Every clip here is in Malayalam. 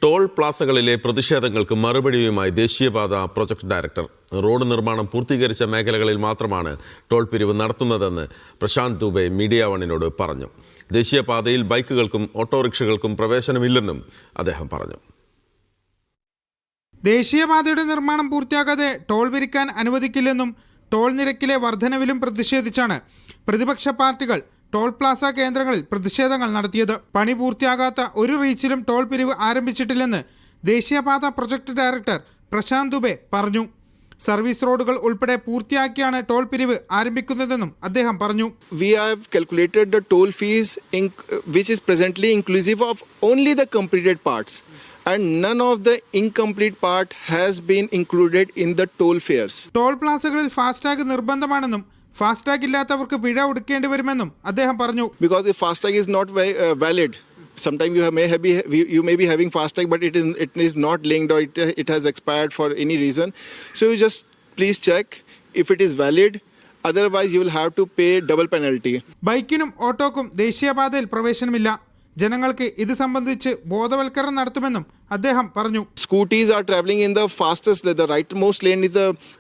ടോൾ പ്ലാസകളിലെ പ്രതിഷേധങ്ങൾക്ക് മറുപടിയുമായി ദേശീയപാത പ്രൊജക്ട് ഡയറക്ടർ റോഡ് നിർമ്മാണം പൂർത്തീകരിച്ച മേഖലകളിൽ മാത്രമാണ് ടോൾ പിരിവ് നടത്തുന്നതെന്ന് പ്രശാന്ത് ദുബെ മീഡിയ വണ്ണിനോട് പറഞ്ഞു. ദേശീയപാതയിൽ ബൈക്കുകൾക്കും ഓട്ടോറിക്ഷകൾക്കും പ്രവേശനമില്ലെന്നും അദ്ദേഹം പറഞ്ഞു. ദേശീയപാതയുടെ നിർമ്മാണം പൂർത്തിയാകാതെ ടോൾ പിരിക്കാൻ അനുവദിക്കില്ലെന്നും ടോൾ നിരക്കിലെ വർധനവിലും പ്രതിഷേധിച്ചാണ് പ്രതിപക്ഷ പാർട്ടികൾ ടോൾ പ്ലാസ കേന്ദ്രങ്ങളിൽ പ്രതിഷേധങ്ങൾ നടത്തിയത്. പണി പൂർത്തിയാകാത്ത ഒരു റീച്ചിലും ടോൾ പിരിവ് ആരംഭിച്ചിട്ടില്ലെന്ന് ദേശീയപാത പ്രൊജക്ട് ഡയറക്ടർ പ്രശാന്ത് ദുബെ പറഞ്ഞു. സർവീസ് റോഡുകൾ ഉൾപ്പെടെ പൂർത്തിയാക്കിയാണ് ടോൾ പിരിവ് ആരംഭിക്കുന്നതെന്നും അദ്ദേഹം പറഞ്ഞു. We have calculated the toll fees which is presently inclusive of only the completed parts and none of the incomplete part has been included in the toll fares. Toll പ്ലാസകളിൽ ഫാസ്ടാഗ് നിർബന്ധമാണെന്നും ഫാസ്ടാഗ് ഇല്ലാത്തവർക്ക് പിഴ ഒടുക്കേണ്ടി വരുമെന്നും അദ്ദേഹം പറഞ്ഞു. Because if FASTag is not valid, sometimes you may be having FASTag but it is not linked or it has expired for any reason. So you just please check if it is valid. Otherwise you will have to pay double penalty. ബൈക്കിനും ഓട്ടോക്കും ദേശീയപാതയിൽ പ്രവേശനമില്ല. ജനങ്ങൾക്ക് ഇത് സംബന്ധിച്ച് ബോധവൽക്കരണം നടത്തുമെന്നും അദ്ദേഹം പറഞ്ഞു. Scooties are traveling in the fastest lane. The rightmost lane is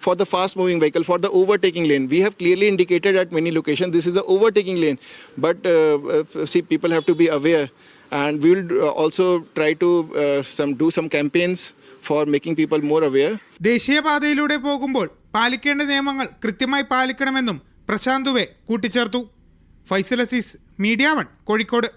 for the fast moving vehicle, for the overtaking lane. We have clearly indicated at many locations this is the overtaking lane. But see, people have to be aware, and we will also try to do some campaigns for making people more aware. ദേശീയപാതയിലൂടെ പോകുമ്പോൾ പാലിക്കേണ്ട നിയമങ്ങൾ കൃത്യമായി പാലിക്കണമെന്നും പ്രശാന്ത് ദുബെ കൂട്ടിച്ചേർത്തു. Faisal Aziz, Media One, Kozhikode.